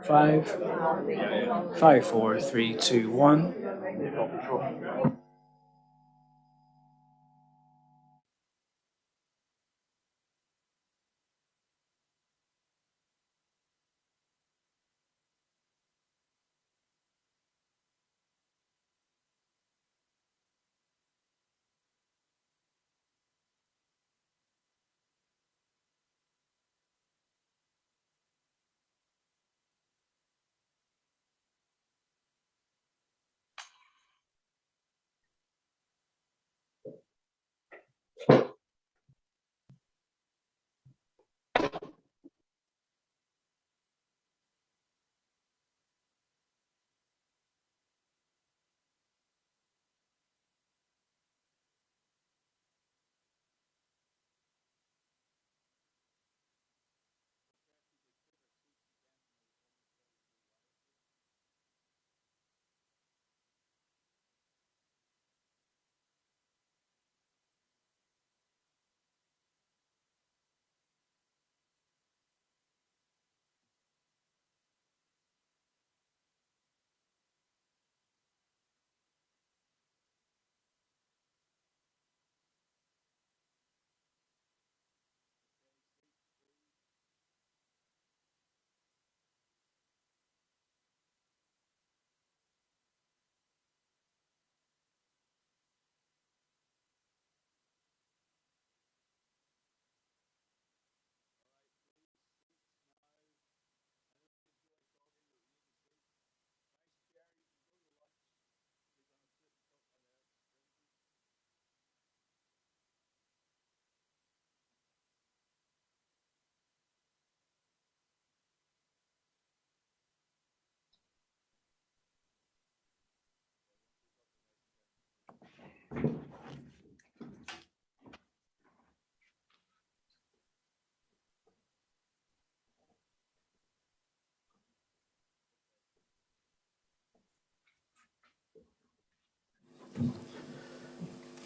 545 54321.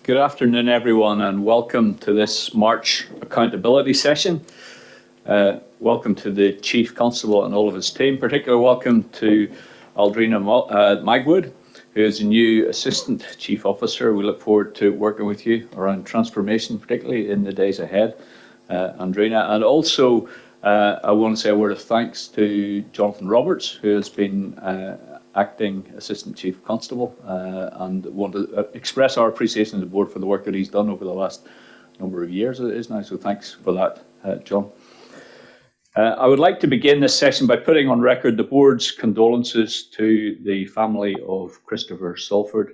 Good afternoon, everyone, and welcome to this March accountability session. Welcome to the Chief Constable and all of his team. Particular welcome to Aldrina Magwood, who is a new Assistant Chief Officer. We look forward to working with you around transformation, particularly in the days ahead, Aldrina. And also, I want to say a word of thanks to Jonathan Roberts, who has been Acting Assistant Chief Constable, and want to express our appreciation to the board for the work that he's done over the last number of years it is now, so thanks for that, John. I would like to begin this session by putting on record the board's condolences to the family of Christopher Salford,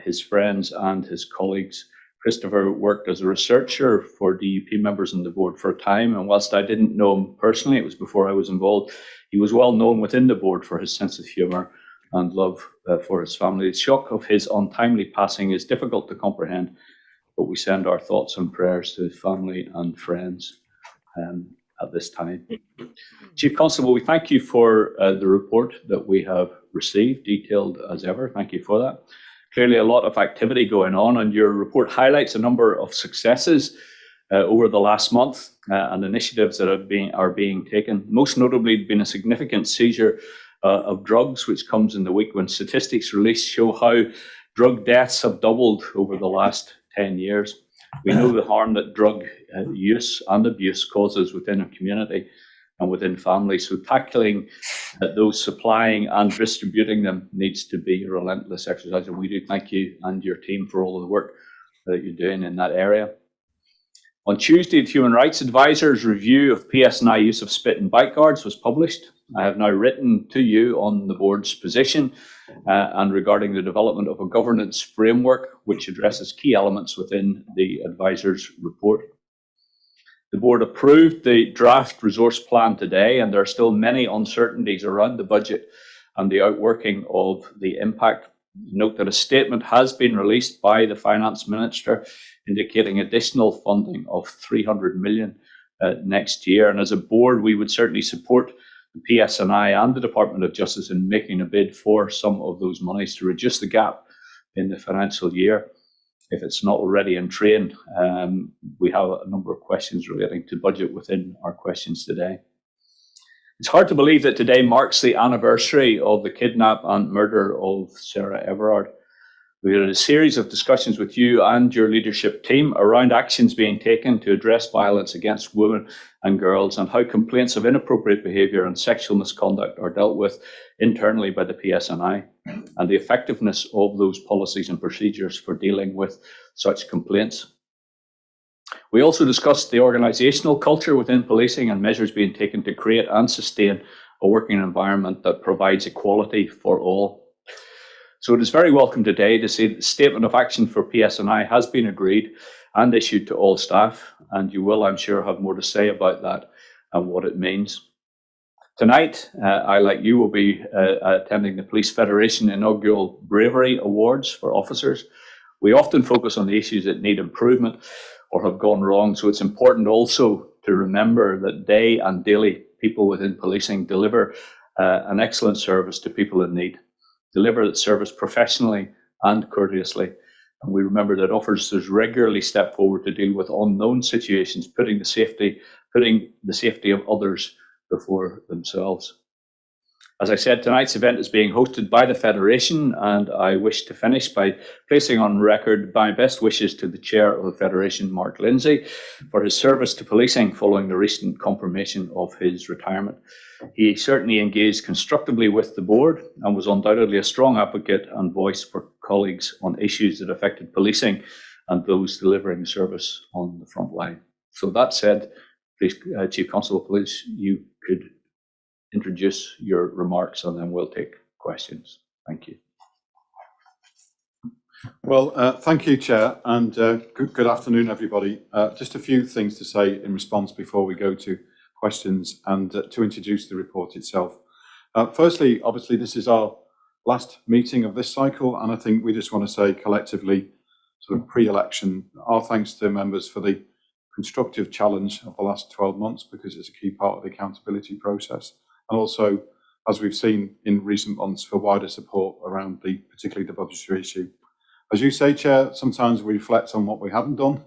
his friends and his colleagues. Christopher worked as a researcher for DUP members on the board for a time, and whilst I didn't know him personally, it was before I was involved, he was well known within the board for his sense of humour and love for his family. The shock of his untimely passing is difficult to comprehend, but we send our thoughts and prayers to his family and friends at this time. Chief Constable, we thank you for the report that we have received, detailed as ever. Thank you for that. Clearly a lot of activity going on, and your report highlights a number of successes over the last month and initiatives that are being taken. Most notably, been a significant seizure of drugs, which comes in the week when statistics released show how drug deaths have doubled over the last 10 years. We know the harm that drug use and abuse causes within a community and within families. So tackling those supplying and distributing them needs to be a relentless exercise. And we do thank you and your team for all of the work that you're doing in that area. On Tuesday, the Human Rights Advisor's review of PSNI use of spit and bite guards was published. I have now written to you on the board's position and regarding the development of a governance framework which addresses key elements within the advisor's report. The board approved the draft resource plan today, and there are still many uncertainties around the budget and the outworking of the impact. Note that a statement has been released by the Finance Minister indicating additional funding of 300 million next year. And as a board, we would certainly support the PSNI and the Department of Justice in making a bid for some of those monies to reduce the gap in the financial year. If it's not already in train, we have a number of questions relating to budget within our questions today. It's hard to believe that today marks the anniversary of the kidnap and murder of Sarah Everard. We had a series of discussions with you and your leadership team around actions being taken to address violence against women and girls, and how complaints of inappropriate behaviour and sexual misconduct are dealt with internally by the PSNI, and the effectiveness of those policies and procedures for dealing with such complaints. We also discussed the organisational culture within policing and measures being taken to create and sustain a working environment that provides equality for all. So it is very welcome today to see that the Statement of Action for PSNI has been agreed and issued to all staff, and you will, I'm sure, have more to say about that and what it means. Tonight, I, like you, will be attending the Police Federation inaugural Bravery Awards for officers. We often focus on the issues that need improvement or have gone wrong, so it's important also to remember that day and daily people within policing deliver an excellent service to people in need, deliver that service professionally and courteously. And we remember that officers regularly step forward to deal with unknown situations, putting the safety of others before themselves. As I said, tonight's event is being hosted by the Federation, and I wish to finish by placing on record my best wishes to the Chair of the Federation, Mark Lindsay, for his service to policing following the recent confirmation of his retirement. He certainly engaged constructively with the board and was undoubtedly a strong advocate and voice for colleagues on issues that affected policing and those delivering service on the front line. So that said, please, Chief Constable, please, you could introduce your remarks and then we'll take questions. Thank you. Well, thank you, Chair, and good afternoon, everybody. Just a few things to say in response before we go to questions and to introduce the report itself. Firstly, obviously, this is our last meeting of this cycle, and I think we just want to say collectively, sort of pre-election, our thanks to members for the constructive challenge of the last 12 months, because it's a key part of the accountability process. And also, as we've seen in recent months, for wider support around particularly the budgetary issue. As you say, Chair, sometimes we reflect on what we haven't done,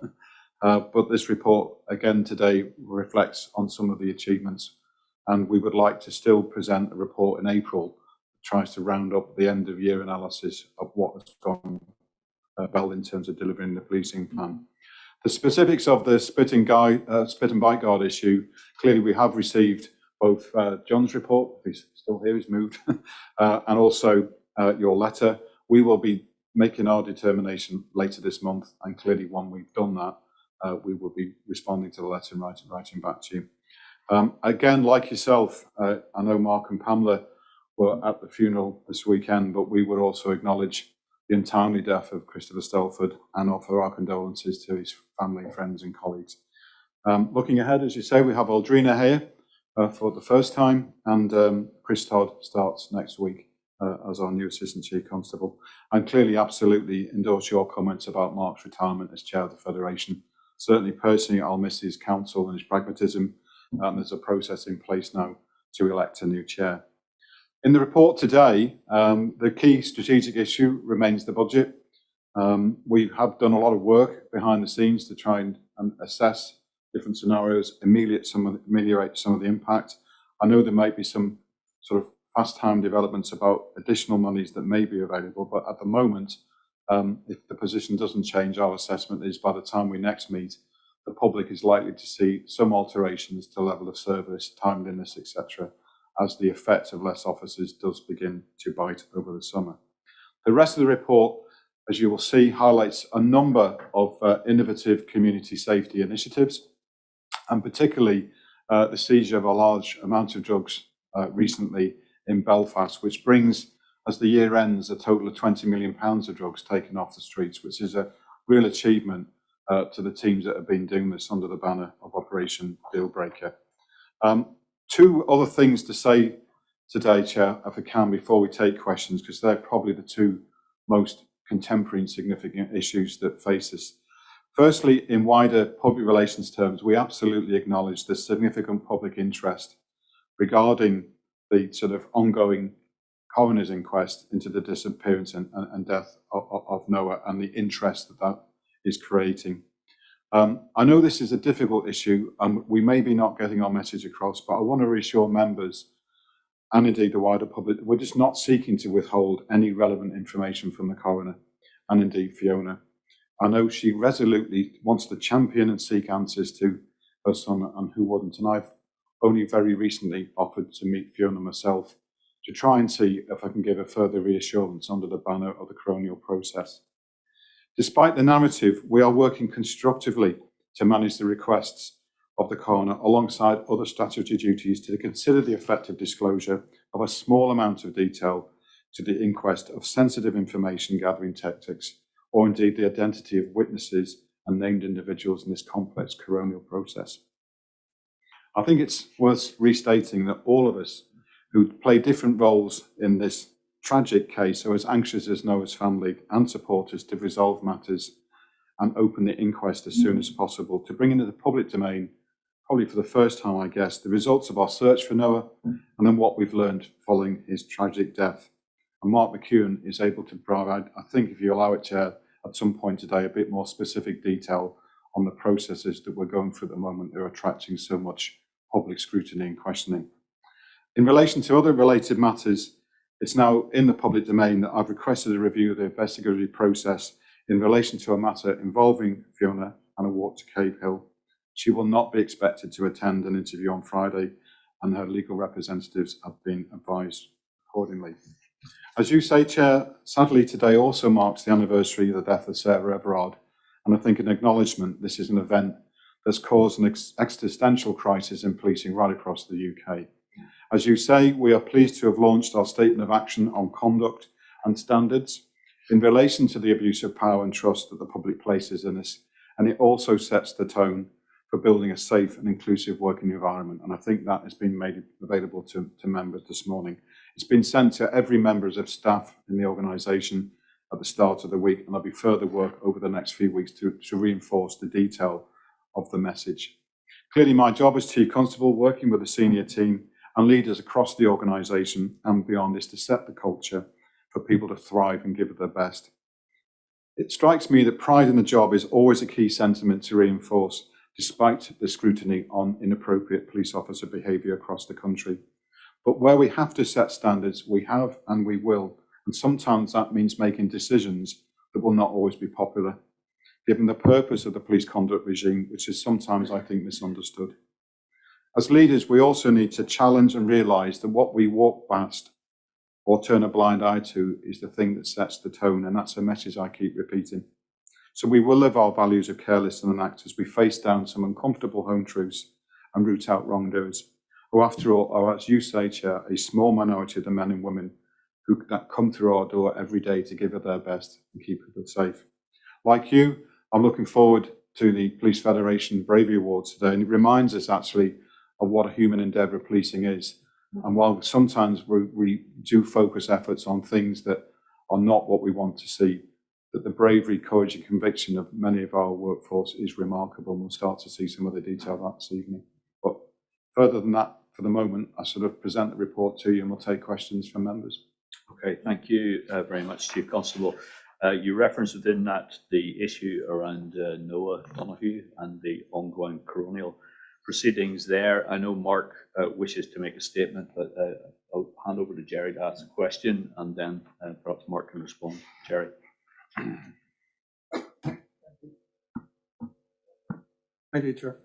but this report again today reflects on some of the achievements, and we would like to still present a report in April that tries to round up the end of year analysis of what has gone well in terms of delivering the policing plan. The specifics of the spit and bite guard issue, clearly we have received both John's report, he's still here, he's moved, and also your letter. We will be making our determination later this month, and clearly when we've done that, we will be responding to the letter and writing back to you. Again, like yourself, I know Mark and Pamela were at the funeral this weekend, but we would also acknowledge the untimely death of Christopher Stelford and offer our condolences to his family, friends and colleagues. Looking ahead, as you say, we have Aldrina here for the first time, and Chris Todd starts next week as our new Assistant Chief Constable. And clearly absolutely endorse your comments about Mark's retirement as Chair of the Federation. Certainly personally, I'll miss his counsel and his pragmatism, and there's a process in place now to elect a new Chair. In the report today, the key strategic issue remains the budget. We have done a lot of work behind the scenes to try and assess different scenarios, ameliorate some of the impact. I know there might be some sort of fast time developments about additional monies that may be available, but at the moment, if the position doesn't change, our assessment is by the time we next meet, the public is likely to see some alterations to level of service, timeliness, etc., as the effect of less officers does begin to bite over the summer. The rest of the report, as you will see, highlights a number of innovative community safety initiatives, and particularly the seizure of a large amount of drugs recently in Belfast, which brings, as the year ends, a total of £20 million of drugs taken off the streets, which is a real achievement to the teams that have been doing this under the banner of Operation Dealbreaker. Two other things to say today, Chair, if I can, before we take questions, because they're probably the two most contemporary and significant issues that face us. Firstly, in wider public relations terms, we absolutely acknowledge the significant public interest regarding the sort of ongoing coroner's inquest into the disappearance and death of Noah, and the interest that is creating. I know this is a difficult issue and we may be not getting our message across, but I want to reassure members and indeed the wider public, we're just not seeking to withhold any relevant information from the coroner and indeed Fiona. I know she resolutely wants to champion and seek answers to her son and who wouldn't, and I've only very recently offered to meet Fiona myself to try and see if I can give a further reassurance under the banner of the coronial process. Despite the narrative, we are working constructively to manage the requests of the coroner alongside other statutory duties to consider the effective disclosure of a small amount of detail to the inquest of sensitive information gathering tactics, or indeed the identity of witnesses and named individuals in this complex coronial process. I think it's worth restating that all of us who play different roles in this tragic case are as anxious as Noah's family and supporters to resolve matters and open the inquest as soon as possible, to bring into the public domain, probably for the first time, I guess, the results of our search for Noah and then what we've learned following his tragic death. And Mark McEwen is able to provide, I think if you allow it, Chair, at some point today, a bit more specific detail on the processes that we're going through at the moment that are attracting so much public scrutiny and questioning. In relation to other related matters, it's now in the public domain that I've requested a review of the investigatory process in relation to a matter involving Fiona and a walk to Cave Hill. She will not be expected to attend an interview on Friday, and her legal representatives have been advised accordingly. As you say, Chair, sadly today also marks the anniversary of the death of Sarah Everard, and I think an acknowledgement this is an event that's caused an existential crisis in policing right across the UK. As you say, we are pleased to have launched our statement of action on conduct and standards in relation to the abuse of power and trust that the public places in us, and it also sets the tone for building a safe and inclusive working environment, and I think that has been made available to members this morning. It's been sent to every member of staff in the organisation at the start of the week, and there'll be further work over the next few weeks to reinforce the detail of the message. Clearly, my job as Chief Constable, working with the senior team and leaders across the organisation and beyond, is to set the culture for people to thrive and give it their best. It strikes me that pride in the job is always a key sentiment to reinforce, despite the scrutiny on inappropriate police officer behaviour across the country. But where we have to set standards, we have and we will, and sometimes that means making decisions that will not always be popular, given the purpose of the police conduct regime, which is sometimes, I think, misunderstood. As leaders, we also need to challenge and realise that what we walk past or turn a blind eye to is the thing that sets the tone, and that's a message I keep repeating. So we will live our values of careless and act as we face down some uncomfortable home truths and root out wrongdoers, who after all are, as you say, Chair, a small minority of the men and women that come through our door every day to give it their best and keep people safe. Like you, I'm looking forward to the Police Federation Bravery Awards today, and it reminds us actually of what a human endeavour policing is. And while sometimes we do focus efforts on things that are not what we want to see, that the bravery, courage and conviction of many of our workforce is remarkable, and we'll start to see some of the detail of that this evening. But further than that, for the moment, I sort of present the report to you and we'll take questions from members. Okay, thank you very much, Chief Constable. You referenced within that the issue around Noah Donohoe and the ongoing coronial proceedings there. I know Mark wishes to make a statement, but I'll hand over to Gerry to ask a question, and then perhaps Mark can respond. Gerry. Thank you, Chair.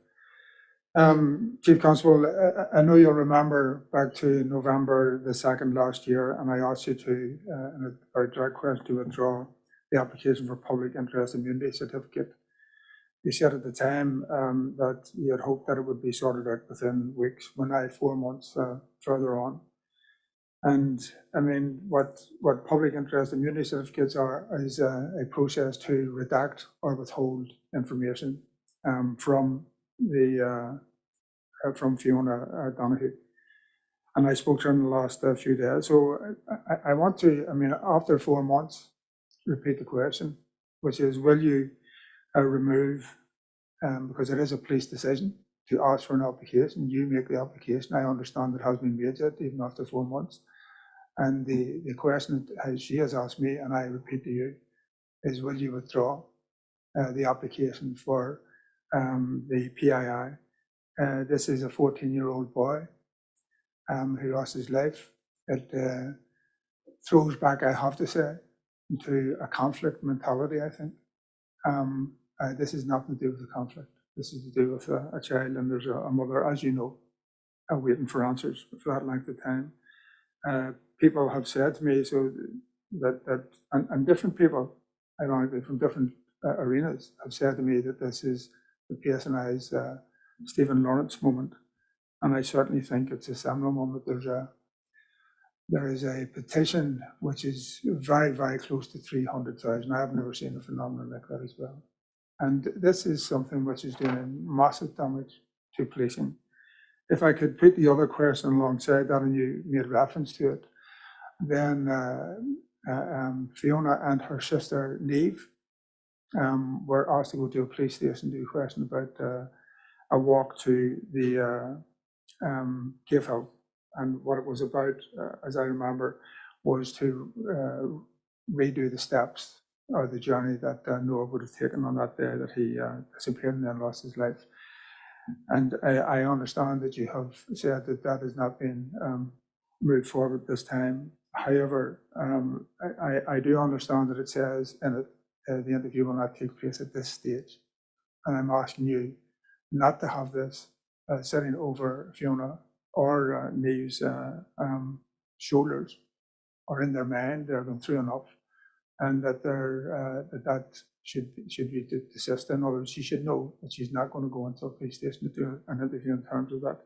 Chief Constable, I know you'll remember back to November the 2nd last year, and I asked you to, in a very direct question, to withdraw the application for public interest immunity certificate. You said at the time that you had hoped that it would be sorted out within weeks. We're now 4 months further on. And I mean, what public interest immunity certificates are is a process to redact or withhold information from Fiona Donohoe. And I spoke to her in the last few days. So I want to, I mean, after 4 months, repeat the question, which is, will you remove, because it is a police decision to ask for an application, you make the application. I understand it has been made yet, even after 4 months. And the question that she has asked me, and I repeat to you, is will you withdraw the application for the PII. This is a 14-year-old boy who lost his life. It throws back, I have to say, into a conflict mentality, I think. This is nothing to do with the conflict. This is to do with a child, and there's a mother, as you know, waiting for answers for that length of time. People have said to me and different people, ironically, from different arenas, have said to me that this is the PSNI's Stephen Lawrence moment. And I certainly think it's a seminal moment. There is a petition which is very, very close to 300,000. I have never seen a phenomenon like that as well. And this is something which is doing massive damage to policing. If I could put the other question alongside that, and you made reference to it, then Fiona and her sister Neve were asked to go to a police station to do a question about a walk to the Cave Hill. And what it was about, as I remember, was to redo the steps or the journey that Noah would have taken on that day that he disappeared and then lost his life. And I understand that you have said that that has not been moved forward this time. However, I do understand that it says in it, the interview will not take place at this stage. And I'm asking you not to have this sitting over Fiona or Neve's shoulders or in their mind. They're going through enough, and that that should be desisted. In other words, she should know that she's not going to go into a police station to do an interview in terms of that.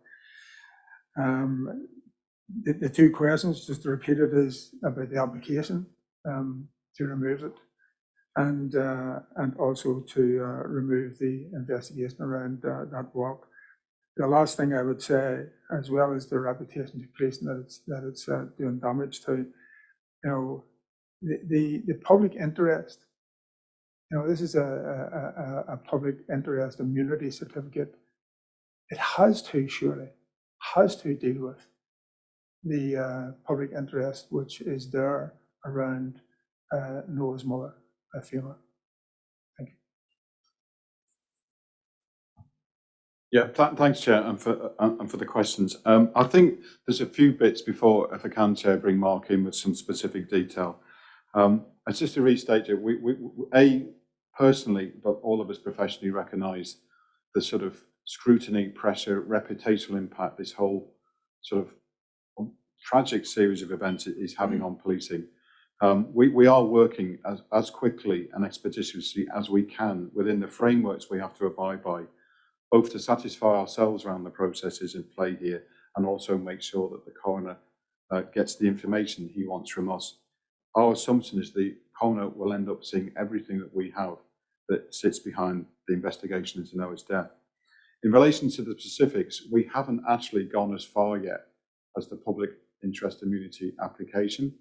The two questions, just to repeat it, is about the application to remove it, and also to remove the investigation around that walk. The last thing I would say, as well as the reputation to police, and that it's doing damage to, the public interest. This is a public interest immunity certificate. It has to surely deal with the public interest which is there around Noah's mother, Fiona. Thank you. Yeah, thanks, Chair, and for the questions. I think there's a few bits before, if I can, Chair, bring Mark in with some specific detail. It's just to restate it, we personally, but all of us professionally recognise the sort of scrutiny, pressure, reputational impact this whole sort of tragic series of events is having on policing. We are working as quickly and expeditiously as we can within the frameworks we have to abide by, both to satisfy ourselves around the processes in play here and also make sure that the coroner gets the information he wants from us. Our assumption is the coroner will end up seeing everything that we have that sits behind the investigation into Noah's death. In relation to the specifics, we haven't actually gone as far yet as the public interest immunity application.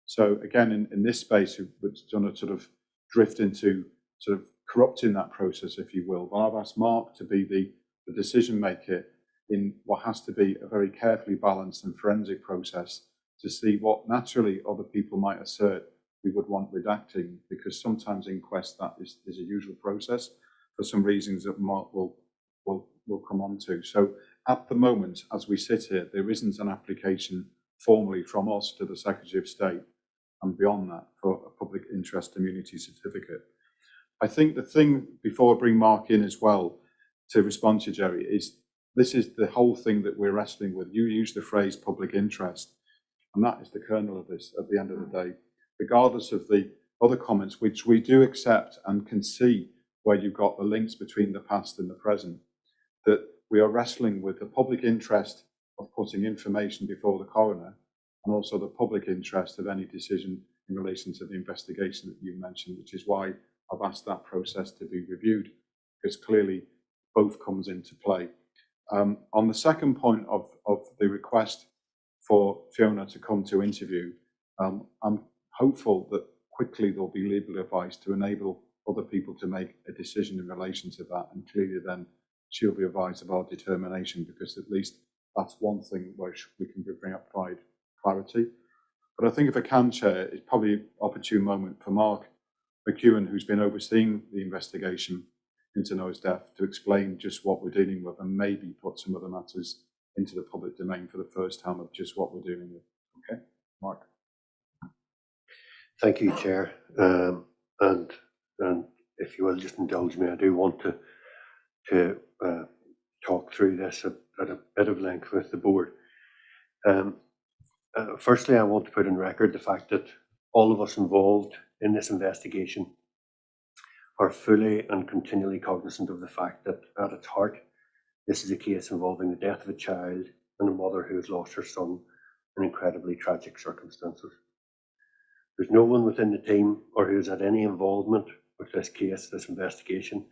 So again, in this space, we're going to sort of drift into sort of corrupting that process, if you will. But I've asked Mark to be the decision maker in what has to be a very carefully balanced and forensic process to see what naturally other people might assert we would want redacting, because sometimes inquest that is a usual process for some reasons that Mark will come on to. So at the moment, as we sit here, there isn't an application formally from us to the Secretary of State and beyond that for a public interest immunity certificate. I think the thing, before I bring Mark in as well to respond to Gerry, is this is the whole thing that we're wrestling with. You use the phrase public interest, and that is the kernel of this at the end of the day. Regardless of the other comments, which we do accept and can see where you've got the links between the past and the present, that we are wrestling with the public interest of putting information before the coroner and also the public interest of any decision in relation to the investigation that you mentioned, which is why I've asked that process to be reviewed, because clearly both comes into play. On the second point of the request for Fiona to come to interview, I'm hopeful that quickly there'll be legal advice to enable other people to make a decision in relation to that, and clearly then she'll be advised of our determination, because at least that's one thing where we can bring up clarity. But I think if I can, Chair, it's probably an opportune moment for Mark McEwen, who's been overseeing the investigation, into Noah's death to explain just what we're dealing with and maybe put some of the matters into the public domain for the first time of just what we're dealing with. Okay, Mark. Thank you, Chair. And if you will just indulge me, I do want to talk through this at a bit of length with the board. Firstly, I want to put in record the fact that all of us involved in this investigation are fully and continually cognizant of the fact that at its heart, this is a case involving the death of a child and a mother who has lost her son in incredibly tragic circumstances. There's no one within the team or who has had any involvement with this case, this investigation,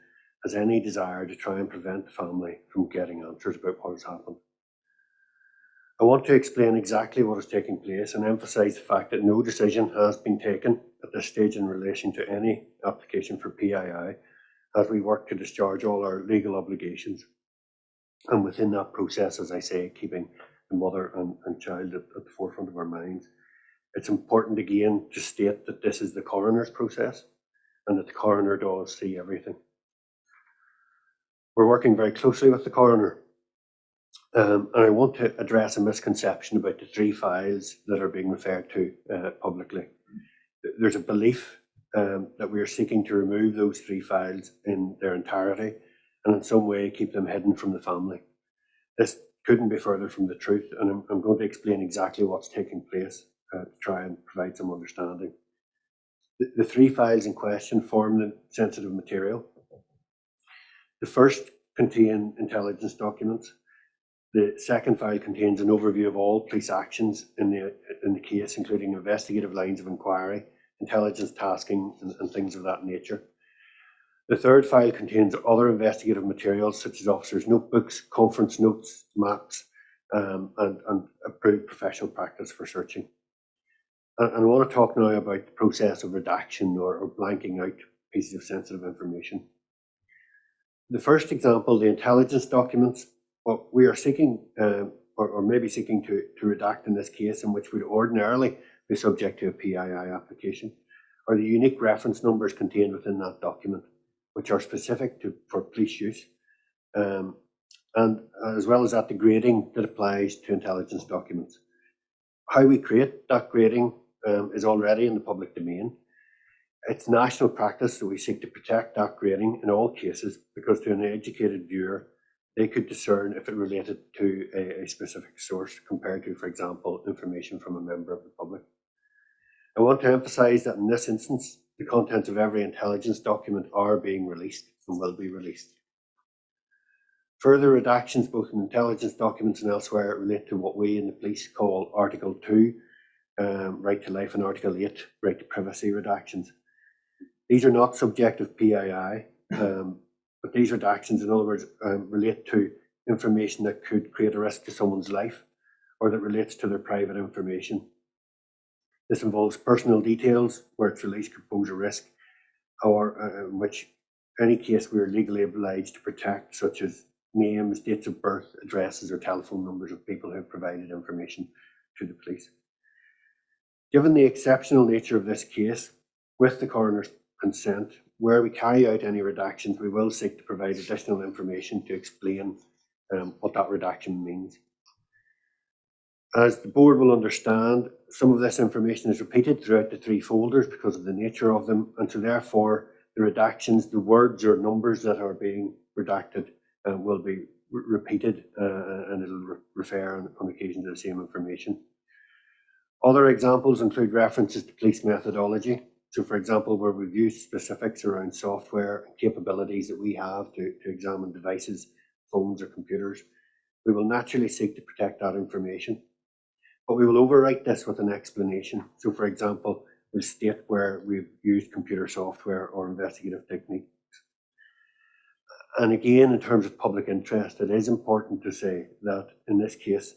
has any desire to try and prevent the family from getting answers about what has happened. I want to explain exactly what is taking place and emphasise the fact that no decision has been taken at this stage in relation to any application for PII as we work to discharge all our legal obligations. And within that process, as I say, keeping the mother and child at the forefront of our minds. It's important again to state that this is the coroner's process and that the coroner does see everything. We're working very closely with the coroner. And I want to address a misconception about the 3 files that are being referred to publicly. There's a belief that we are seeking to remove those 3 files in their entirety and in some way keep them hidden from the family. This couldn't be further from the truth, and I'm going to explain exactly what's taking place to try and provide some understanding. The 3 files in question form the sensitive material. The first contain intelligence documents. The second file contains an overview of all police actions in the case, including investigative lines of inquiry, intelligence tasking, and things of that nature. The third file contains other investigative materials such as officers' notebooks, conference notes, maps, and approved professional practice for searching. And I want to talk now about the process of redaction or blanking out pieces of sensitive information. The first example, the intelligence documents, what we are seeking, or maybe seeking to redact in this case, in which would ordinarily be subject to a PII application, are the unique reference numbers contained within that document, which are specific for police use, and as well as that, the grading that applies to intelligence documents. How we create that grading is already in the public domain. It's national practice that we seek to protect that grading in all cases, because to an educated viewer, they could discern if it related to a specific source compared to, for example, information from a member of the public. I want to emphasise that in this instance, the contents of every intelligence document are being released and will be released. Further redactions, both in intelligence documents and elsewhere, relate to what we in the police call Article 2, right to life, and Article 8, right to privacy redactions. These are not subject of PII, but these redactions, in other words, relate to information that could create a risk to someone's life or that relates to their private information. This involves personal details where its release could pose a risk, or in which any case we are legally obliged to protect, such as names, dates of birth, addresses, or telephone numbers of people who have provided information to the police. Given the exceptional nature of this case, with the coroner's consent, where we carry out any redactions, we will seek to provide additional information to explain what that redaction means. As the board will understand, some of this information is repeated throughout the 3 folders because of the nature of them, and so therefore the redactions, the words or numbers that are being redacted will be repeated and it'll refer on occasion to the same information. Other examples include references to police methodology. So, for example, where we've used specifics around software and capabilities that we have to examine devices, phones or computers, we will naturally seek to protect that information. But we will overwrite this with an explanation. So, for example, we'll state where we've used computer software or investigative techniques. And again, in terms of public interest, it is important to say that in this case,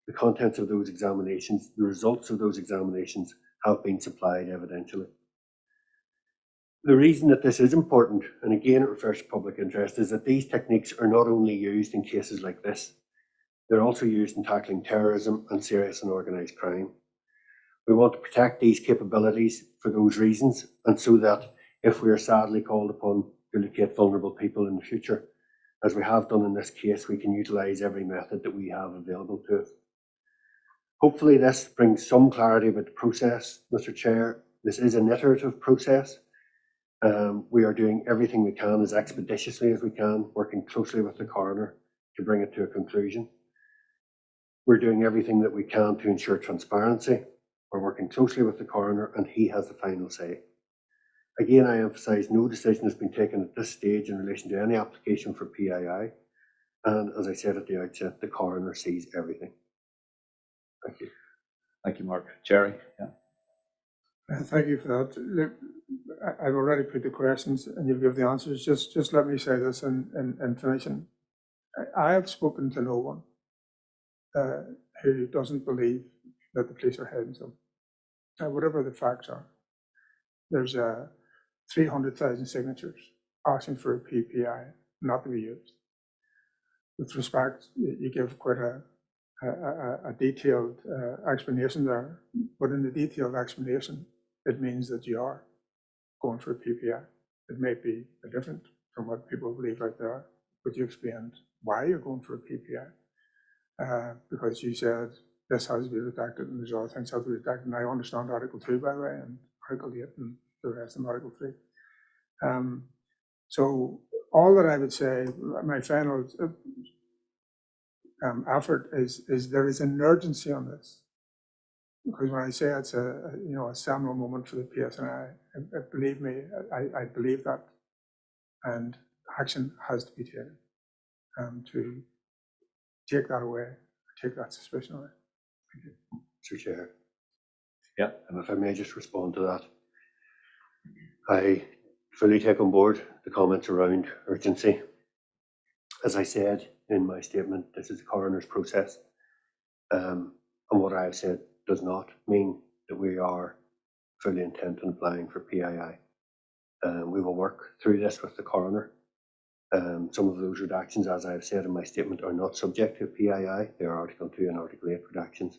the contents of those examinations, the results of those examinations have been supplied evidentially. The reason that this is important, and again it refers to public interest, is that these techniques are not only used in cases like this, they're also used in tackling terrorism and serious and organised crime. We want to protect these capabilities for those reasons, and so that if we are sadly called upon to locate vulnerable people in the future. As we have done in this case, we can utilise every method that we have available to us. Hopefully this brings some clarity about the process, Mr. Chair. This is an iterative process. We are doing everything we can as expeditiously as we can, working closely with the coroner to bring it to a conclusion. We're doing everything that we can to ensure transparency. We're working closely with the coroner and he has the final say. Again, I emphasise no decision has been taken at this stage in relation to any application for PII. And as I said at the outset, the coroner sees everything. Thank you. Thank you, Mark. Gerry? Yeah. Thank you for that. Look, I've already put the questions and you'll give the answers. Just let me say this in finishing. I have spoken to no one who doesn't believe that the police are hiding some. Whatever the facts are, there's 300,000 signatures asking for a PPI not to be used. With respect, you give quite a detailed explanation there, but in the detailed explanation, it means that you are going for a PPI. It may be different from what people believe out there, but you explained why you're going for a PPI. Because you said this has to be redacted and there's other things that have to be redacted. And I understand Article 2, by the way, and Article 8 and the rest of Article 3. So all that I would say, my final effort is there is an urgency on this. Because when I say it's a seminal moment for the PSNI, believe me, I believe that, and action has to be taken to take that away, take that suspicion away. Thank you. Mr. Chair. Yeah. And if I may just respond to that, I fully take on board the comments around urgency. As I said in my statement, this is the coroner's process, and what I have said does not mean that we are fully intent on applying for PII. We will work through this with the coroner. Some of those redactions, as I have said in my statement, are not subject to PII. They are Article 2 and Article 8 redactions.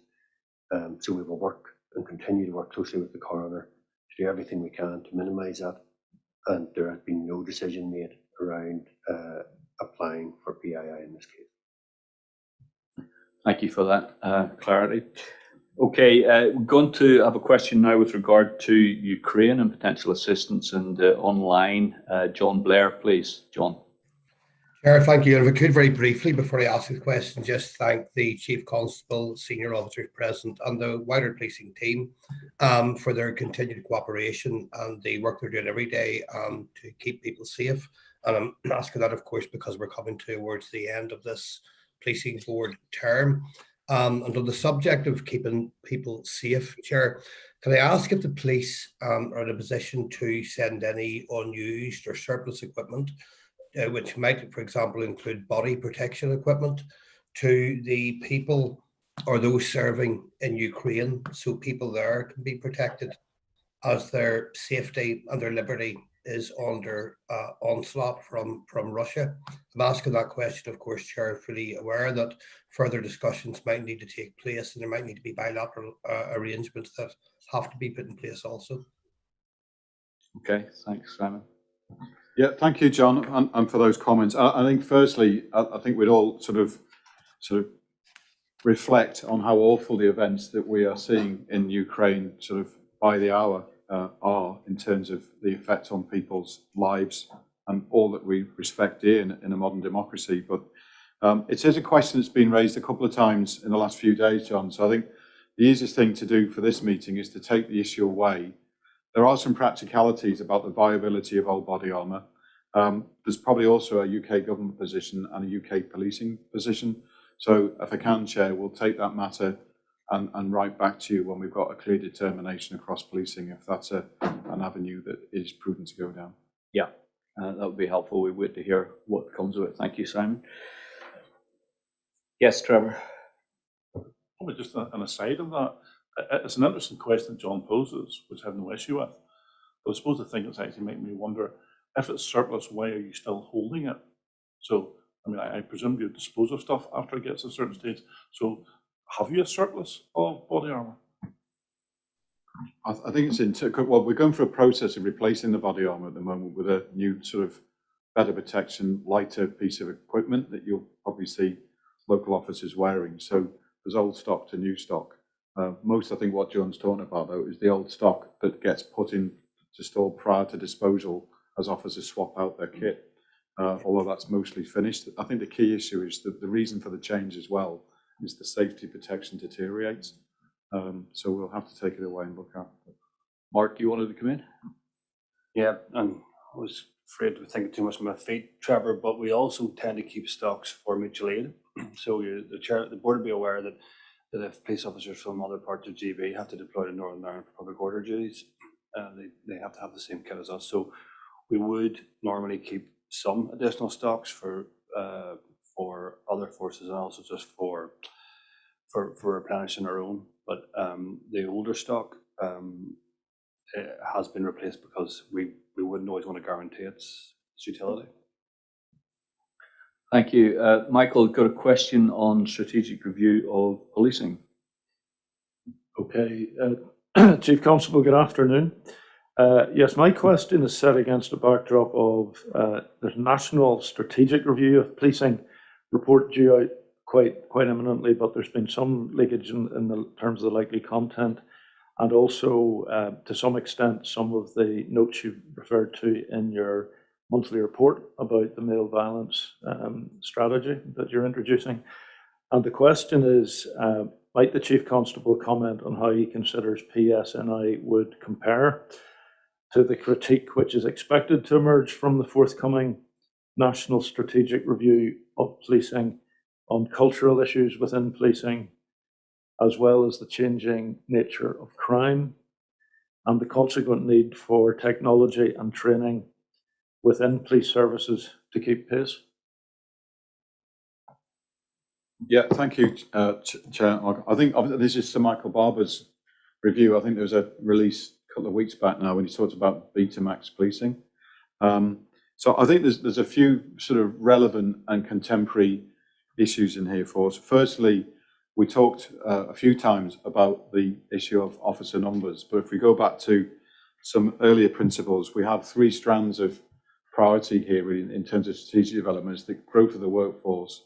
So we will work and continue to work closely with the coroner to do everything we can to minimise that. And there has been no decision made around applying for PII in this case. Thank you for that clarity. Okay, we're going to have a question now with regard to Ukraine and potential assistance and online. John Blair, please. John. Chair, thank you. And if I could very briefly, before I ask the question, just thank the Chief Constable, senior officers present and the wider policing team for their continued cooperation and the work they're doing every day to keep people safe. And I'm asking that, of course, because we're coming towards the end of this policing board term. And on the subject of keeping people safe, Chair, can I ask if the police are in a position to send any unused or surplus equipment, which might, for example, include body protection equipment, to the people or those serving in Ukraine, so people there can be protected as their safety and their liberty is under onslaught from Russia? I'm asking that question, of course, Chair, fully aware that further discussions might need to take place and there might need to be bilateral arrangements that have to be put in place also. Okay, thanks, Simon. Yeah, thank you, John, and for those comments. I think firstly, I think we'd all sort of reflect on how awful the events that we are seeing in Ukraine sort of by the hour are in terms of the effect on people's lives and all that we respect in a modern democracy. But it is a question that's been raised a couple of times in the last few days, John. So I think the easiest thing to do for this meeting is to take the issue away. There are some practicalities about the viability of old body armour. There's probably also a UK government position and a UK policing position. So if I can, Chair, we'll take that matter and write back to you when we've got a clear determination across policing, if that's an avenue that is prudent to go down. Yeah, that would be helpful. We wait to hear what comes of it. Thank you, Simon. Yes, Trevor. Probably just an aside of that, it's an interesting question that John poses, which I have no issue with. But I suppose the thing that's actually making me wonder, if it's surplus, why are you still holding it? So, I mean, I presume you dispose of stuff after it gets to a certain stage. So, have you a surplus of body armour? I think it's well, we're going through a process of replacing the body armour at the moment with a new sort of better protection, lighter piece of equipment that you'll probably see local officers wearing. So there's old stock to new stock. Most, I think, what John's talking about, though, is the old stock that gets put in to store prior to disposal as officers swap out their kit. Although that's mostly finished. I think the key issue is that the reason for the change as well is the safety protection deteriorates. So we'll have to take it away and look at it. Mark, you wanted to come in? Yeah, and I was afraid to think too much of my feet, Trevor, but we also tend to keep stocks for mutual aid. So the board will be aware that if police officers from other parts of GB have to deploy to Northern Ireland for public order duties, they have to have the same kit as us. So we would normally keep some additional stocks for other forces and also just for replenishing our own. But the older stock has been replaced because we wouldn't always want to guarantee its utility. Thank you. Michael, got a question on strategic review of policing. Okay, Chief Constable, good afternoon. Yes, my question is set against a backdrop of the National Strategic Review of Policing report due out quite imminently, but there's been some leakage in the terms of the likely content, and also to some extent some of the notes you've referred to in your monthly report about the male violence strategy that you're introducing. And the question is, might the Chief Constable comment on how he considers PSNI would compare to the critique which is expected to emerge from the forthcoming National Strategic Review of Policing on cultural issues within policing, as well as the changing nature of crime and the consequent need for technology and training within police services to keep pace? Yeah, thank you, Chair. I think this is Sir Michael Barber's review. I think there was a release a couple of weeks back now when he talked about Betamax policing. So I think there's a few sort of relevant and contemporary issues in here for us. Firstly, we talked a few times about the issue of officer numbers, but if we go back to some earlier principles, we have three strands of priority here in terms of strategic development. It's the growth of the workforce,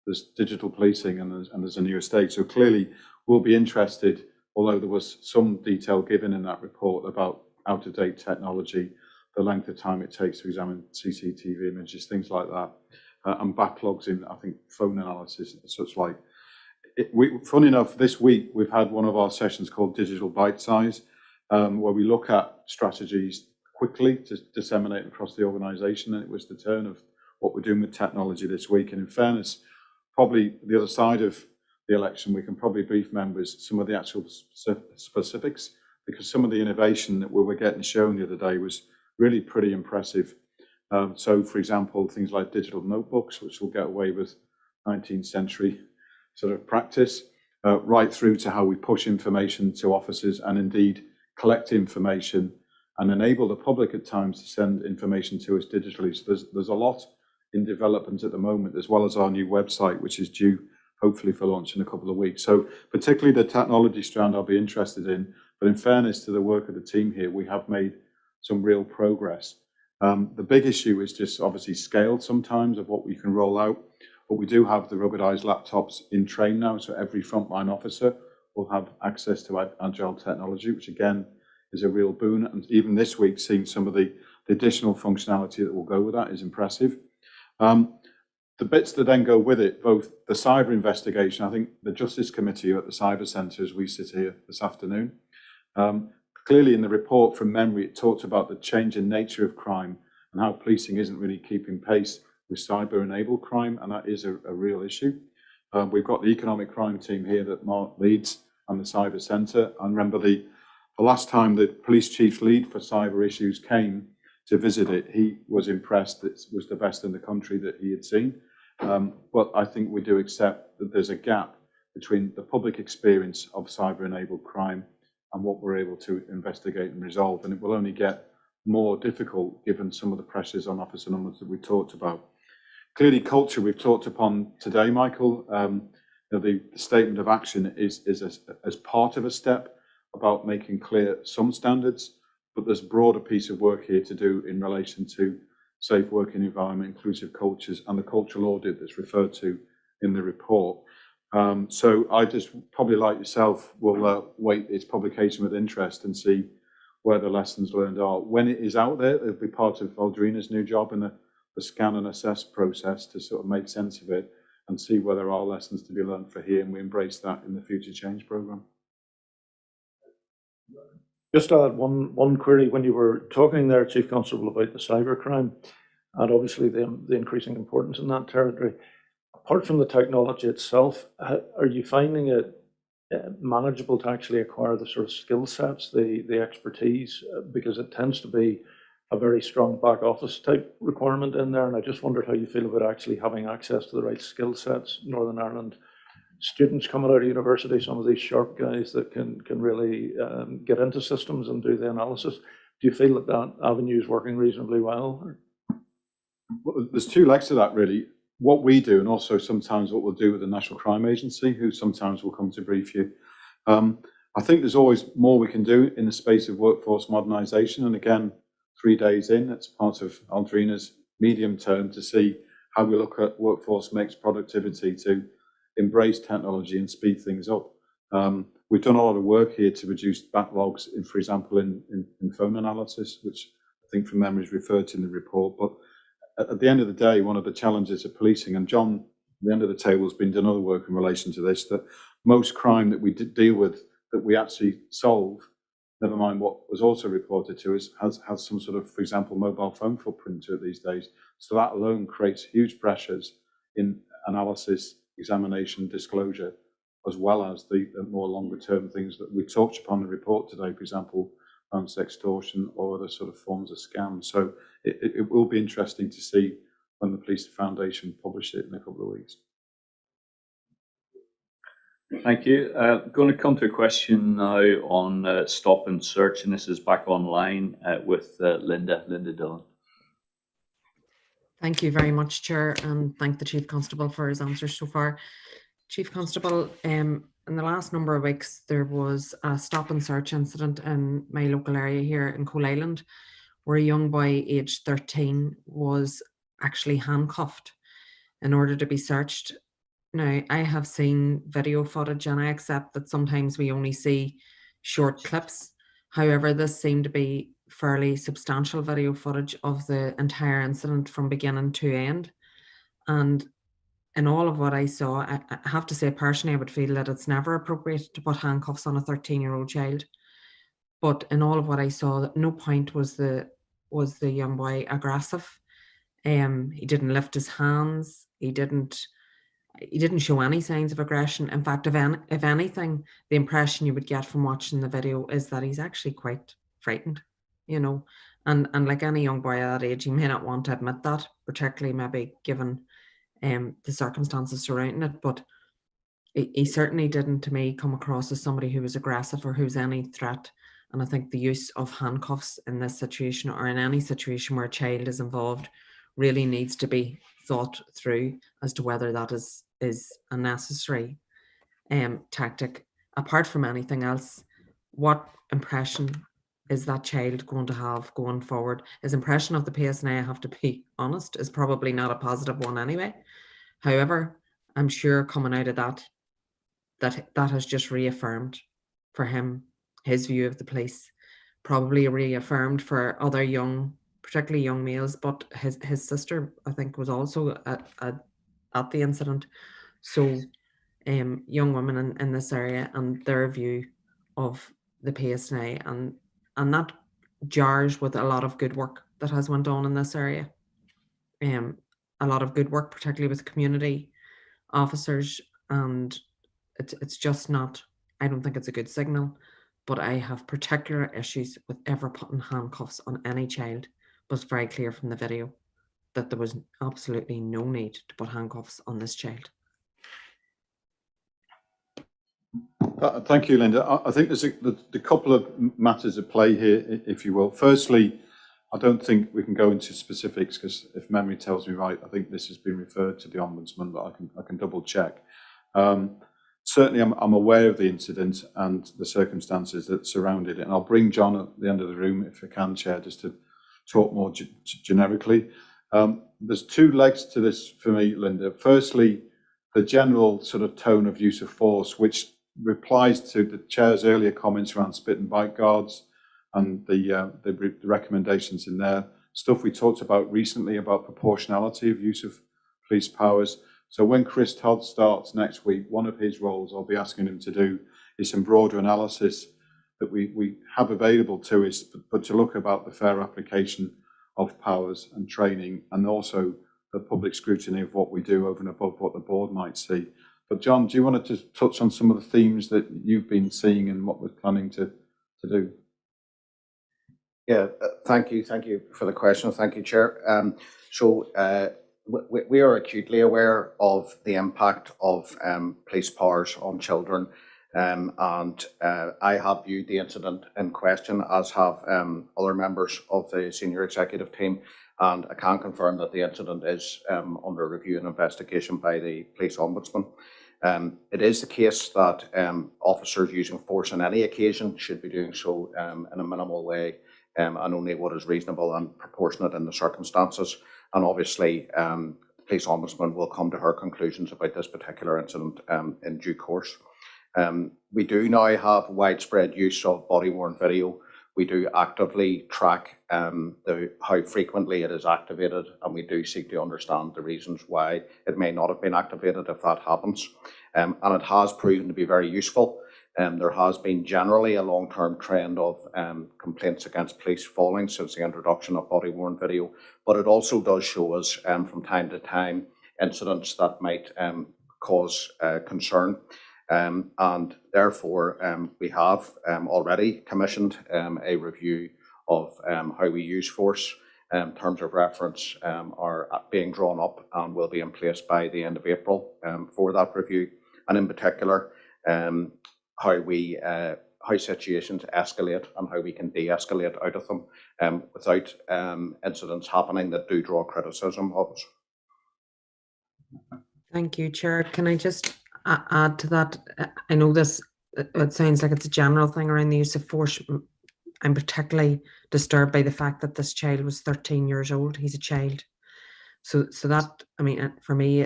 there's digital policing, and there's a new estate. So clearly we'll be interested, although there was some detail given in that report about out-of-date technology, the length of time it takes to examine CCTV images, things like that, and backlogs in, I think, phone analysis and such like. Funny enough, this week we've had one of our sessions called Digital Bite Size, where we look at strategies quickly to disseminate across the organisation, and it was the turn of what we're doing with technology this week. And in fairness, probably the other side of the election, we can probably brief members some of the actual specifics, because some of the innovation that we were getting shown the other day was really pretty impressive. So, for example, things like digital notebooks, which will get away with 19th century sort of practice, right through to how we push information to officers and indeed collect information and enable the public at times to send information to us digitally. So there's a lot in development at the moment, as well as our new website, which is due hopefully for launch in a couple of weeks. So particularly the technology strand I'll be interested in, but in fairness to the work of the team here, we have made some real progress. The big issue is just obviously scale sometimes of what we can roll out, but we do have the ruggedized laptops in train now, so every frontline officer will have access to agile technology, which again is a real boon. And even this week, seeing some of the additional functionality that will go with that is impressive. The bits that then go with it, both the cyber investigation, I think the Justice Committee at the Cyber Centre, as we sit here this afternoon, clearly in the report from memory, it talked about the change in nature of crime and how policing isn't really keeping pace with cyber-enabled crime, and that is a real issue. We've got the economic crime team here that Mark leads and the Cyber Centre. And remember the last time the police chief's lead for cyber issues came to visit it, he was impressed that it was the best in the country that he had seen. But I think we do accept that there's a gap between the public experience of cyber-enabled crime and what we're able to investigate and resolve. And it will only get more difficult given some of the pressures on officer numbers that we talked about. Clearly, culture we've talked upon today, Michael. The statement of action is as part of a step about making clear some standards, but there's a broader piece of work here to do in relation to safe working environment, inclusive cultures, and the cultural audit that's referred to in the report. So I just, probably like yourself, will wait its publication with interest and see where the lessons learned are. When it is out there, it'll be part of Aldrina's new job in the scan and assess process to sort of make sense of it and see where there are lessons to be learned for here, and we embrace that in the future change programme. Just to add one query, when you were talking there, Chief Constable, about the cybercrime and obviously the increasing importance in that territory, apart from the technology itself, are you finding it manageable to actually acquire the sort of skill sets, the expertise, because it tends to be a very strong back office type requirement in there, and I just wondered how you feel about actually having access to the right skill sets. Northern Ireland students coming out of university, some of these sharp guys that can really get into systems and do the analysis. Do you feel that avenue is working reasonably well? Well, there's two legs to that, really. What we do, and also sometimes what we'll do with the National Crime Agency, who sometimes will come to brief you. I think there's always more we can do in the space of workforce modernisation, and again, 3 days in, it's part of Aldrina's medium term to see how we look at workforce mix, productivity, to embrace technology and speed things up. We've done a lot of work here to reduce backlogs, for example, in phone analysis, which I think from memory is referred to in the report. But at the end of the day, one of the challenges of policing, and John, at the end of the table, has been done other work in relation to this, that most crime that we deal with, that we actually solve, never mind what was also reported to us, has some sort of, for example, mobile phone footprint to it these days. So that alone creates huge pressures in analysis, examination, disclosure, as well as the more longer term things that we touched upon in the report today, for example, extortion or other sort of forms of scams. So it will be interesting to see when the Police Foundation publish it in a couple of weeks. Thank you. Going to come to a question now on stop and search, and this is back online with Linda Dillon. Thank you very much, Chair, and thank the Chief Constable for his answers so far. Chief Constable, in the last number of weeks, there was a stop and search incident in my local area here in Coal Island, where a young boy aged 13 was actually handcuffed in order to be searched. Now, I have seen video footage, and I accept that sometimes we only see short clips. However, this seemed to be fairly substantial video footage of the entire incident from beginning to end. And in all of what I saw, I have to say personally, I would feel that it's never appropriate to put handcuffs on a 13-year-old child. But in all of what I saw, at no point was the young boy aggressive. He didn't lift his hands. He didn't show any signs of aggression. In fact, if anything, the impression you would get from watching the video is that he's actually quite frightened, you know. And like any young boy at that age, he may not want to admit that, particularly maybe given the circumstances surrounding it. But he certainly didn't, to me, come across as somebody who was aggressive or who's any threat. And I think the use of handcuffs in this situation, or in any situation where a child is involved, really needs to be thought through as to whether that is a necessary tactic. Apart from anything else, what impression is that child going to have going forward? His impression of the PSNI, I have to be honest, is probably not a positive one anyway. However, I'm sure coming out of that has just reaffirmed for him his view of the police, probably reaffirmed for other young, particularly young males, but his sister, I think, was also at the incident. So young women in this area and their view of the PSNI, and that jars with a lot of good work that has went on in this area. A lot of good work, particularly with community officers, and it's just not, I don't think it's a good signal, but I have particular issues with ever putting handcuffs on any child. But it's very clear from the video that there was absolutely no need to put handcuffs on this child. Thank you, Linda. I think there's a couple of matters at play here, if you will. Firstly, I don't think we can go into specifics because if memory tells me right, I think this has been referred to the Ombudsman, but I can double check. Certainly, I'm aware of the incident and the circumstances that surrounded it, and I'll bring John at the end of the room if I can, Chair, just to talk more generically. There's two legs to this for me, Linda. Firstly, the general sort of tone of use of force, which replies to the Chair's earlier comments around spit and bite guards and the recommendations in there. Stuff we talked about recently about proportionality of use of police powers. So when Chris Todd starts next week, one of his roles I'll be asking him to do is some broader analysis that we have available to us, but to look about the fair application of powers and training, and also the public scrutiny of what we do over and above what the board might see. But John, do you want to just touch on some of the themes that you've been seeing and what we're planning to do? Yeah, thank you for the question. Thank you, Chair. We are acutely aware of the impact of police powers on children, and I have viewed the incident in question, as have other members of the senior executive team, and I can confirm that the incident is under review and investigation by the Police Ombudsman. It is the case that officers using force on any occasion should be doing so in a minimal way, and only what is reasonable and proportionate in the circumstances. And obviously, the Police Ombudsman will come to her conclusions about this particular incident in due course. We do now have widespread use of body-worn video. We do actively track how frequently it is activated, and we do seek to understand the reasons why it may not have been activated if that happens. And it has proven to be very useful. There has been generally a long-term trend of complaints against police falling since the introduction of body-worn video, but it also does show us from time to time incidents that might cause concern. And therefore, we have already commissioned a review of how we use force. Terms of reference are being drawn up and will be in place by the end of April for that review. And in particular, how situations escalate and how we can de-escalate out of them without incidents happening that do draw criticism of us. Thank you, Chair. Can I just add to that? I know this, it sounds like it's a general thing around the use of force. I'm particularly disturbed by the fact that this child was 13 years old. He's a child. So that, I mean, for me,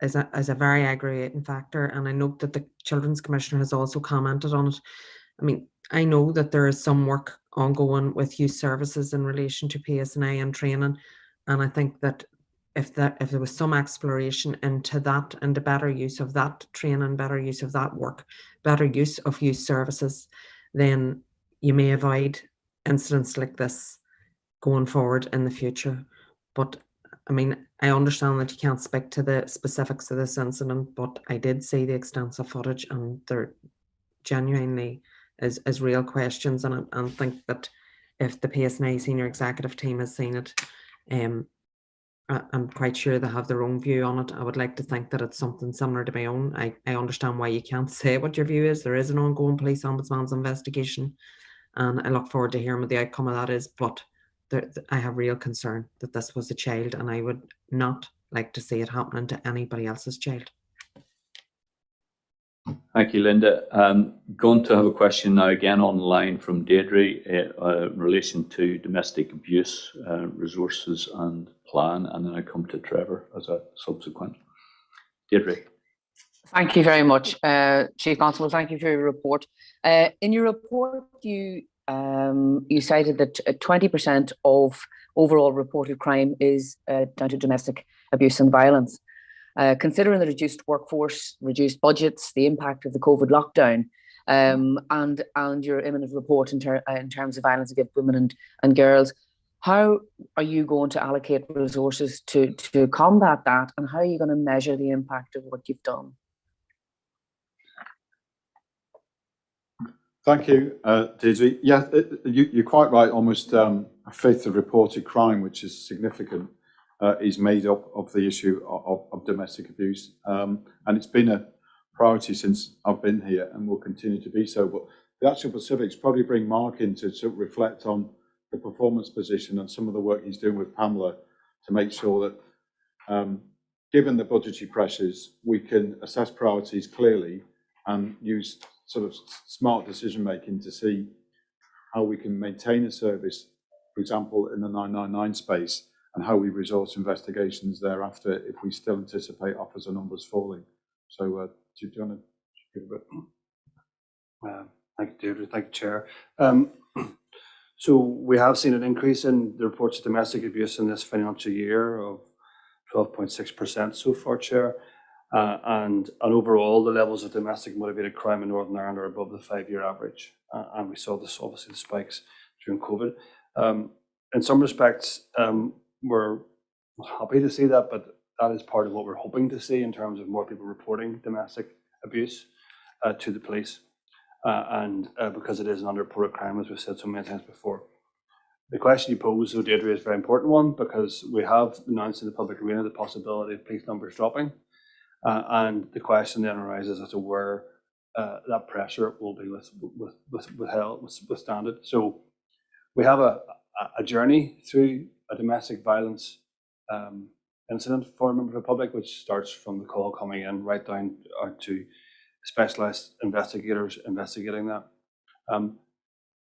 is a very aggravating factor. And I note that the Children's Commissioner has also commented on it. I mean, I know that there is some work ongoing with youth services in relation to PSNI and training. And I think that if there was some exploration into that and the better use of that training, better use of that work, better use of youth services, then you may avoid incidents like this going forward in the future. But I mean, I understand that you can't speak to the specifics of this incident, but I did see the extensive footage, and there genuinely is real questions. And I think that if the PSNI senior executive team has seen it, I'm quite sure they have their own view on it. I would like to think that it's something similar to my own. I understand why you can't say what your view is. There is an ongoing police ombudsman's investigation, and I look forward to hearing what the outcome of that is. But I have real concern that this was a child, and I would not like to see it happening to anybody else's child. Thank you, Linda. Going to have a question now again online from Deirdre in relation to domestic abuse resources and plan, and then I come to Trevor as a subsequent. Deirdre. Thank you very much, Chief Constable. Thank you for your report. In your report, you cited that 20% of overall reported crime is down to domestic abuse and violence. Considering the reduced workforce, reduced budgets, the impact of the COVID lockdown, and your imminent report in terms of violence against women and girls, how are you going to allocate resources to combat that, and how are you going to measure the impact of what you've done? Thank you, Deirdre. Yeah, you're quite right. Almost a fifth of reported crime, which is significant, is made up of the issue of domestic abuse. And it's been a priority since I've been here and will continue to be so. But the actual specifics probably bring Mark in to sort of reflect on the performance position and some of the work he's doing with Pamela to make sure that, given the budgetary pressures, we can assess priorities clearly and use sort of smart decision making to see how we can maintain a service, for example, in the 999 space, and how we resource investigations thereafter if we still anticipate officer numbers falling. So do you want to give a bit? Thank you, Deirdre. Thank you, Chair. So we have seen an increase in the reports of domestic abuse in this financial year of 12.6% so far, Chair. And overall, the levels of domestic motivated crime in Northern Ireland are above the 5-year average. And we saw this, obviously, the spikes during COVID. In some respects, we're happy to see that, but that is part of what we're hoping to see in terms of more people reporting domestic abuse to the police. And because it is an underreported crime, as we've said so many times before. The question you pose, though, Deirdre, is a very important one, because we have announced in the public arena the possibility of police numbers dropping. And the question then arises as to where that pressure will be withstood. So we have a journey through a domestic violence incident for a member of the public, which starts from the call coming in right down to specialised investigators investigating that.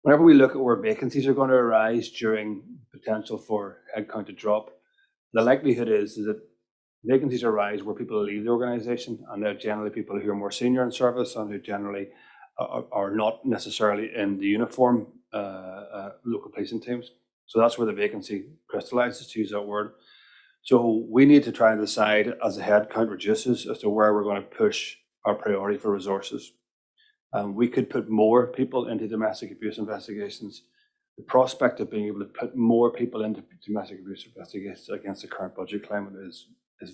Whenever we look at where vacancies are going to arise during potential for headcount to drop, the likelihood is that vacancies arise where people leave the organisation, and they're generally people who are more senior in service and who generally are not necessarily in the uniform local policing teams. So that's where the vacancy crystallises, to use that word. So we need to try and decide, as the headcount reduces, as to where we're going to push our priority for resources. We could put more people into domestic abuse investigations. The prospect of being able to put more people into domestic abuse investigations against the current budget climate is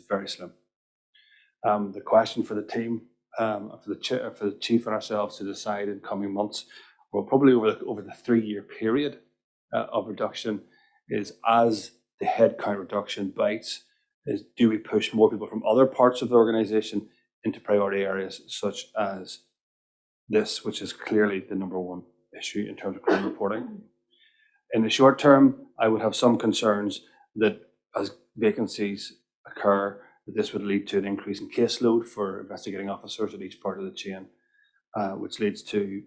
very slim. The question for the team, for the chief and ourselves to decide in coming months, well, probably over the 3-year period of reduction, is as the headcount reduction bites, is do we push more people from other parts of the organisation into priority areas such as this, which is clearly the #1 issue in terms of crime reporting. In the short term, I would have some concerns that as vacancies occur, that this would lead to an increase in caseload for investigating officers at each part of the chain, which leads to,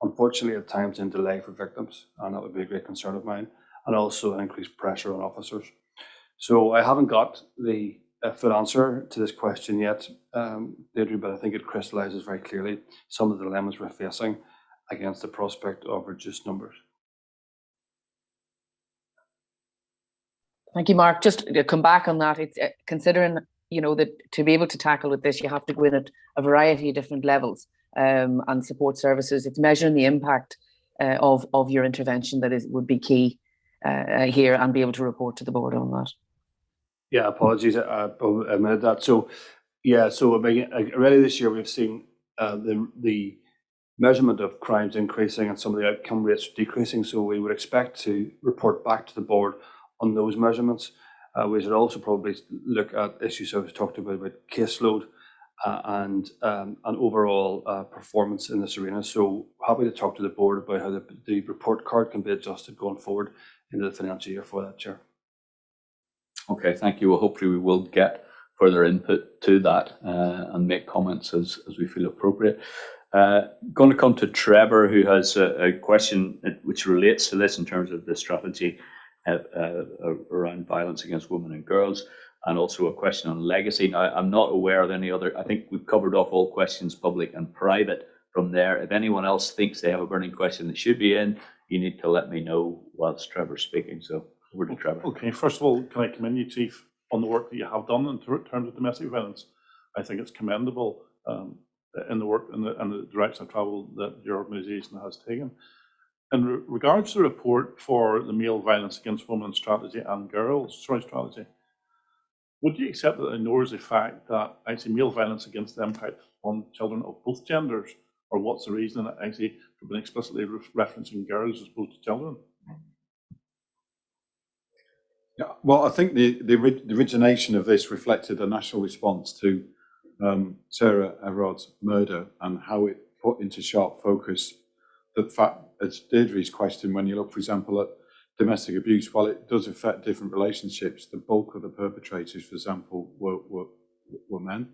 unfortunately, at times, in delay for victims, and that would be a great concern of mine, and also an increased pressure on officers. So I haven't got the full answer to this question yet, Deirdre, but I think it crystallises very clearly some of the dilemmas we're facing against the prospect of reduced numbers. Thank you, Mark. Just to come back on that, it's considering, that to be able to tackle with this, you have to go in at a variety of different levels and support services. It's measuring the impact of your intervention that would be key here, and be able to report to the board on that. Yeah, apologies, I admitted that. So, yeah, so already this year we've seen the measurement of crimes increasing and some of the outcome rates decreasing. So we would expect to report back to the board on those measurements. We should also probably look at issues I was talked about caseload and overall performance in this arena. So happy to talk to the board about how the report card can be adjusted going forward into the financial year for that, Chair. Okay, thank you. Well, hopefully we will get further input to that and make comments as we feel appropriate. Going to come to Trevor, who has a question which relates to this in terms of the strategy around violence against women and girls, and also a question on legacy. Now, I'm not aware of any other. I think we've covered off all questions, public and private, from there. If anyone else thinks they have a burning question that should be in, you need to let me know whilst Trevor's speaking. So over to Trevor. Okay, first of all, can I commend you, Chief, on the work that you have done in terms of domestic violence? I think it's commendable in the work and the direction of travel that your organisation has taken. In regards to the report for the male violence against women strategy and girls strategy, would you accept that it ignores the fact that actually male violence against them impact on children of both genders, or what's the reason that actually we've been explicitly referencing girls as opposed to children? Yeah, well, I think the origination of this reflected a national response to Sarah Everard's murder, and how it put into sharp focus the fact, as Deirdre's question, when you look, for example, at domestic abuse, while it does affect different relationships, the bulk of the perpetrators, for example, were men.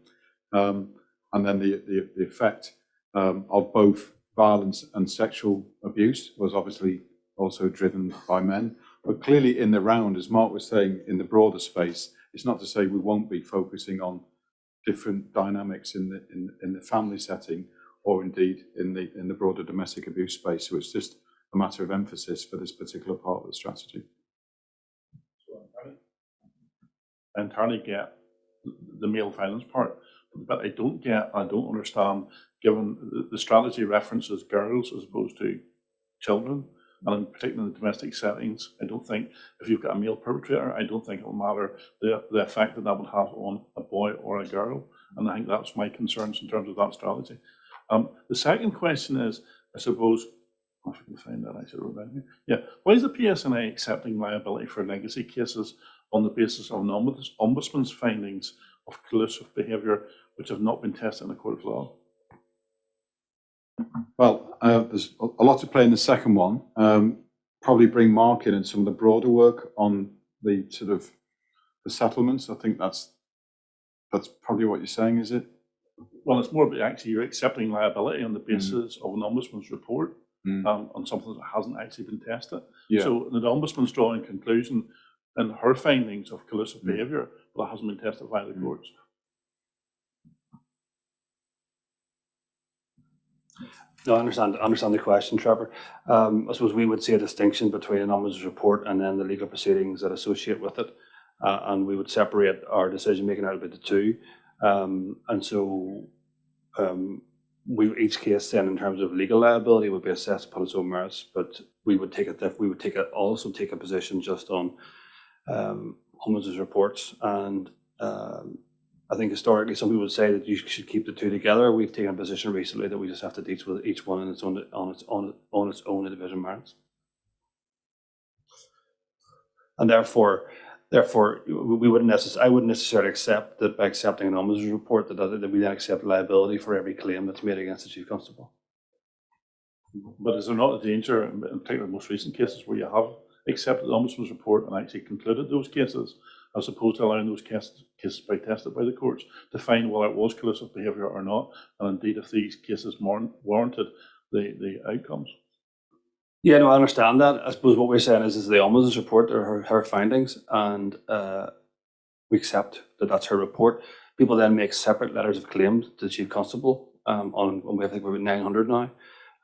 And then the effect of both violence and sexual abuse was obviously also driven by men. But clearly in the round, as Mark was saying, in the broader space, it's not to say we won't be focusing on different dynamics in the family setting, or indeed in the broader domestic abuse space. So it's just a matter of emphasis for this particular part of the strategy. I entirely get the male violence part, but I don't understand, given the strategy references girls as opposed to children, and in particular in the domestic settings. I don't think if you've got a male perpetrator, I don't think it will matter the effect that would have on a boy or a girl, and I think that's my concerns in terms of that strategy. The second question is, I suppose, if I can find that, I should have wrote down here. Yeah, why is the PSNI accepting liability for legacy cases on the basis of an ombudsman's findings of collusive behaviour which have not been tested in a court of law? Well, there's a lot to play in the second one. Probably bring Mark in and some of the broader work on the sort of the settlements. I think that's probably what you're saying, is it? Well, it's more about actually you're accepting liability on the basis of an ombudsman's report on something that hasn't actually been tested. Yeah. So the ombudsman's drawing conclusion in her findings of collusive behaviour, but it hasn't been tested by the courts. No, I understand the question, Trevor. I suppose we would see a distinction between an ombudsman's report and then the legal proceedings that associate with it, and we would separate our decision making out of the two. And so each case then in terms of legal liability would be assessed upon its own merits, but we would also take a position just on ombudsman's reports. And I think historically some people would say that you should keep the two together. We've taken a position recently that we just have to deal with each one on its own individual merits. And therefore we wouldn't I wouldn't necessarily accept that by accepting an ombudsman's report that we then accept liability for every claim that's made against the Chief Constable. But is there not a danger, in particular most recent cases, where you have accepted the ombudsman's report and actually concluded those cases, as opposed to allowing those cases to be tested by the courts to find whether it was collusive behaviour or not, and indeed if these cases warranted the outcomes? Yeah, no, I understand that. I suppose what we're saying is the ombudsman's report or her findings, and we accept that that's her report. People then make separate letters of claim to the Chief Constable on I think we're at 900 now,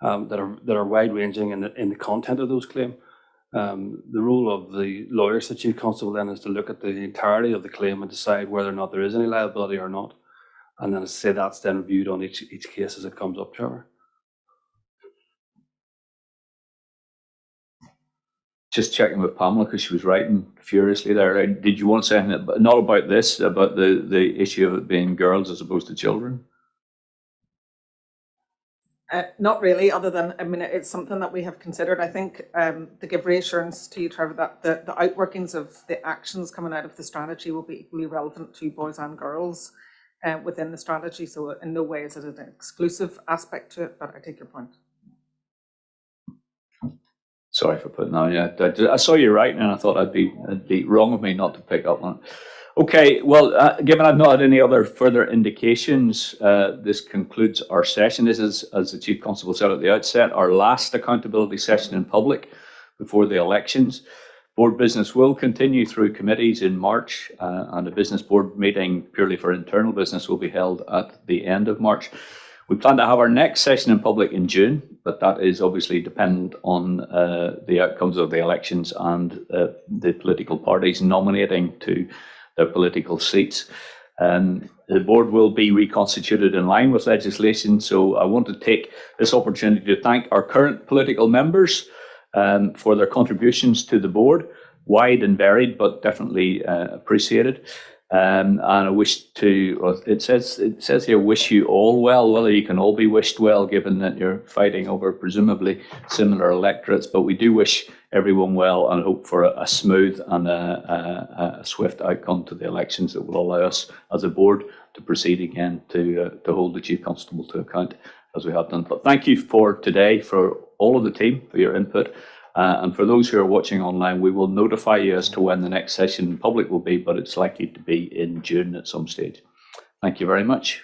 that are wide ranging in the content of those claims. The role of the lawyers to Chief Constable then is to look at the entirety of the claim and decide whether or not there is any liability or not, and then as I say, that's then reviewed on each case as it comes up, Trevor. Just checking with Pamela because she was writing furiously there. Did you want to say anything, not about this, about the issue of it being girls as opposed to children? Not really, other than, I mean, it's something that we have considered. I think to give reassurance to you, Trevor, that the outworkings of the actions coming out of the strategy will be equally relevant to boys and girls within the strategy. So in no way is it an exclusive aspect to it, but I take your point. Sorry for putting that. Yeah, I saw you writing, and I thought it'd be wrong of me not to pick up on it. Okay, well, given I've not had any other further indications, this concludes our session. This is, as the Chief Constable said at the outset, our last accountability session in public before the elections. Board business will continue through committees in March, and a business board meeting purely for internal business will be held at the end of March. We plan to have our next session in public in June, but that is obviously dependent on the outcomes of the elections and the political parties nominating to their political seats. The board will be reconstituted in line with legislation, so I want to take this opportunity to thank our current political members for their contributions to the board, wide and varied, but definitely appreciated. And I wish to, well, it says here, wish you all well. Well, you can all be wished well, given that you're fighting over presumably similar electorates, but we do wish everyone well and hope for a smooth and a swift outcome to the elections that will allow us as a board to proceed again to hold the Chief Constable to account as we have done. But thank you for today, for all of the team, for your input. And for those who are watching online, we will notify you as to when the next session in public will be, but it's likely to be in June at some stage. Thank you very much.